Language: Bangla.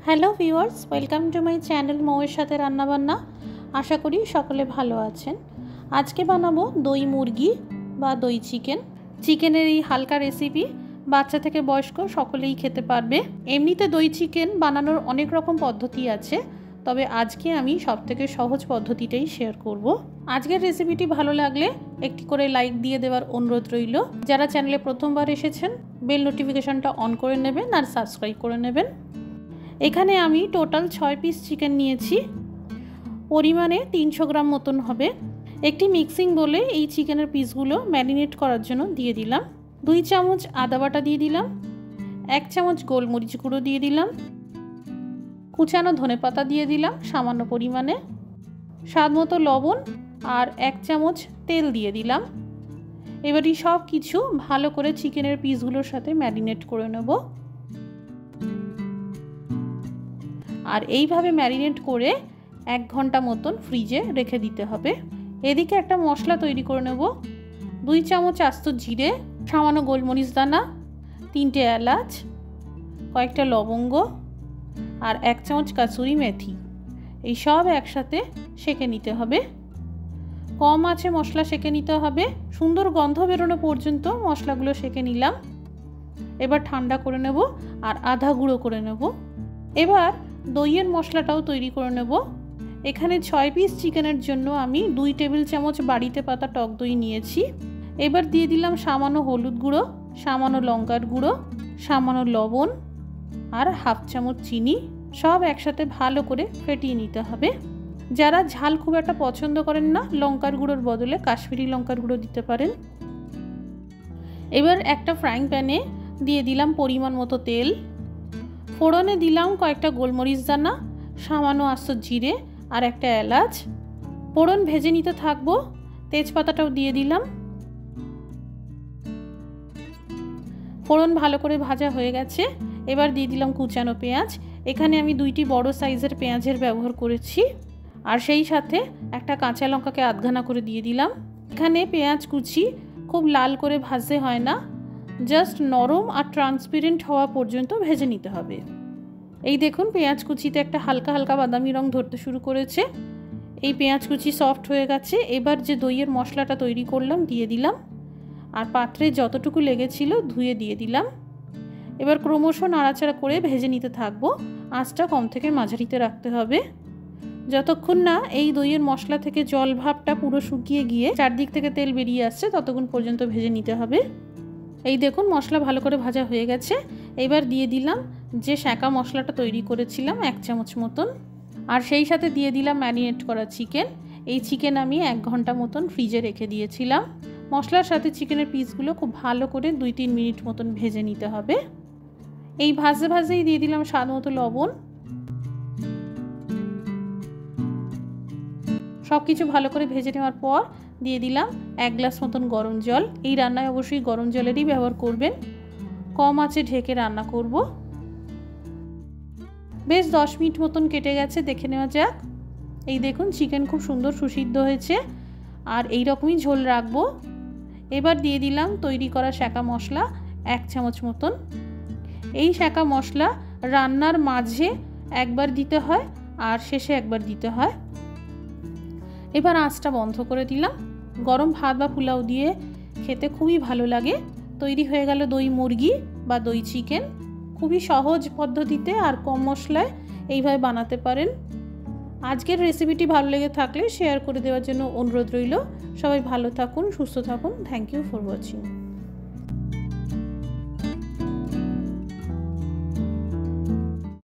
Hello viewers, welcome to my channel মৌয়ের সাথে রান্নাবান্না। আশা করি সকলে ভালো আছেন। আজকে বানাবো দই মুরগি বা দই চিকেন। চিকেনের এই হালকা রেসিপি বাচ্চা থেকে বয়স্ক সকলেই খেতে পারবে। এমনিতে দই চিকেন বানানোর অনেক রকম পদ্ধতি আছে, তবে আজকে আমি সবথেকে সহজ পদ্ধতিটাই শেয়ার করব। আজকের রেসিপিটি ভালো লাগলে একটি করে লাইক দিয়ে দেওয়ার অনুরোধ রইল। যারা চ্যানেলে প্রথমবার এসেছেন বেল নোটিফিকেশনটা অন করে নেবেন আর সাবস্ক্রাইব করে নেবেন। এখানে আমি টোটাল 6 পিস চিকেন নিয়েছি, পরিমাণে 300 গ্রাম মতন হবে। একটি মিক্সিং বলে এই চিকেনের পিসগুলো ম্যারিনেট করার জন্য দিয়ে দিলাম। 2 চামচ আদা বাটা দিয়ে দিলাম, 1 চামচ গোলমরিচ গুঁড়ো দিয়ে দিলাম, কুচানো ধনেপাতা দিয়ে দিলাম সামান্য পরিমাণে, স্বাদ মতো লবণ আর 1 চামচ তেল দিয়ে দিলাম। এবার এই সব কিছু ভালো করে চিকেনের পিসগুলোর সাথে ম্যারিনেট করে নেব। আর এইভাবে ম্যারিনেট করে 1 ঘন্টা মতন ফ্রিজে রেখে দিতে হবে। এদিকে একটা মশলা তৈরি করে নেব। 2 চামচ আস্ত জিরে, সামান্য গোলমরিচ দানা, 3টে এলাচ, কয়েকটা লবঙ্গ আর 1 চামচ কাসুরি মেথি। এই সব একসাথে সেঁকে নিতে হবে। কম আঁচে মশলা সেঁকে নিতে হবে। সুন্দর গন্ধ বেরোনো পর্যন্ত মশলাগুলো সেঁকে নিলাম। এবার ঠান্ডা করে নেব আর আধা গুঁড়ো করে নেব। এবার দইয়ের মশলাটাও তৈরি করে নেব। এখানে 6 পিস চিকেনের জন্য আমি 2 টেবিল চামচ বাড়িতে পাতা টক দই নিয়েছি। এবার দিয়ে দিলাম সামান্য হলুদ গুঁড়ো, সামান্য লঙ্কার গুঁড়ো, সামান্য লবণ আর 1/2 চামচ চিনি। সব একসাথে ভালো করে ফেটিয়ে নিতে হবে। যারা ঝাল খুব একটা পছন্দ করেন না, লঙ্কার গুঁড়োর বদলে কাশ্মীরি লঙ্কার গুঁড়ো দিতে পারেন। এবার একটা ফ্রাইং প্যানে দিয়ে দিলাম পরিমাণ মতো তেল। ফোড়নে দিলাম কয়েকটা গোলমরিচ দানা, সামান্য আস্ত জিরে আর একটা এলাচ। ফোড়ন ভেজে নিতে থাকবো। তেজপাতাটাও দিয়ে দিলাম। ফোড়ন ভালো করে ভাজা হয়ে গেছে। এবার দিয়ে দিলাম কুচানো পেঁয়াজ। এখানে আমি 2টি বড় সাইজের পেঁয়াজের ব্যবহার করেছি। আর সেই সাথে একটা কাঁচা লঙ্কাকে আধখানা করে দিয়ে দিলাম। এখানে পেঁয়াজ কুচি খুব লাল করে ভাজতে হয় না, জাস্ট নরম আর ট্রান্সপারেন্ট হওয়া পর্যন্ত ভেজে নিতে হবে। এই দেখুন পেঁয়াজ কুচিতে একটা হালকা হালকা বাদামি রং ধরতে শুরু করেছে। এই পেঁয়াজ কুচি সফট হয়ে গেছে। এবার যে দইয়ের মশলাটা তৈরি করলাম দিয়ে দিলাম আর পাত্রে যতটুকু লেগেছিল ধুয়ে দিয়ে দিলাম। এবার ক্রমশ নাড়াচাড়া করে ভেজে নিতে থাকবো। আঁচটা কম থেকে মাঝারিতে রাখতে হবে। যতক্ষণ না এই দইয়ের মশলা থেকে জল ভাবটা পুরো শুকিয়ে গিয়ে চারদিক থেকে তেল বেরিয়ে আসছে ততক্ষণ পর্যন্ত ভেজে নিতে হবে। এই দেখুন মশলা ভালো করে ভাজা হয়ে গেছে। এবার দিয়ে দিলাম যে শাঁকা মশলাটা তৈরি করেছিলাম 1 চামচ মতন, আর সেই সাথে দিয়ে দিলাম ম্যারিনেট করা চিকেন। এই চিকেন আমি 1 ঘন্টা মতন ফ্রিজে রেখে দিয়েছিলাম। মশলার সাথে চিকেনের পিসগুলো খুব ভালো করে 2-3 মিনিট মতন ভেজে নিতে হবে। এই ভাজতে ভাজতেই দিয়ে দিলাম স্বাদ মতো লবণ। সব কিছু ভালো করে ভেজে নেওয়ার পর দিয়ে দিলাম 1 গ্লাস মতন গরম জল। এই রান্নায় অবশ্যই গরম জলেরই ব্যবহার করবেন। কম আঁচে ঢেকে রান্না করব। বেশ 10 মিনিট মতন কেটে গেছে, দেখে নেওয়া যাক। এই দেখুন চিকেন খুব সুন্দর সুসিদ্ধ হয়েছে আর এই রকমই ঝোল রাখবো। এবার দিয়ে দিলাম তৈরি করা শাঁকা মশলা 1 চামচ মতন। এই শাঁকা মশলা রান্নার মাঝে একবার দিতে হয় আর শেষে একবার দিতে হয়। এবার আঁচটা বন্ধ করে দিলাম। গরম ভাত বা পোলাও দিয়ে খেতে খুবই ভালো লাগে। তৈরি হয়ে গেল দই মুরগি বা দই চিকেন। খুবই সহজ পদ্ধতিতে আর কম মশলায় এইভাবে বানাতে পারেন। আজকের রেসিপিটি ভালো লেগে থাকলে শেয়ার করে দেওয়ার জন্য অনুরোধ রইল। সবাই ভালো থাকুন, সুস্থ থাকুন। Thank you for watching.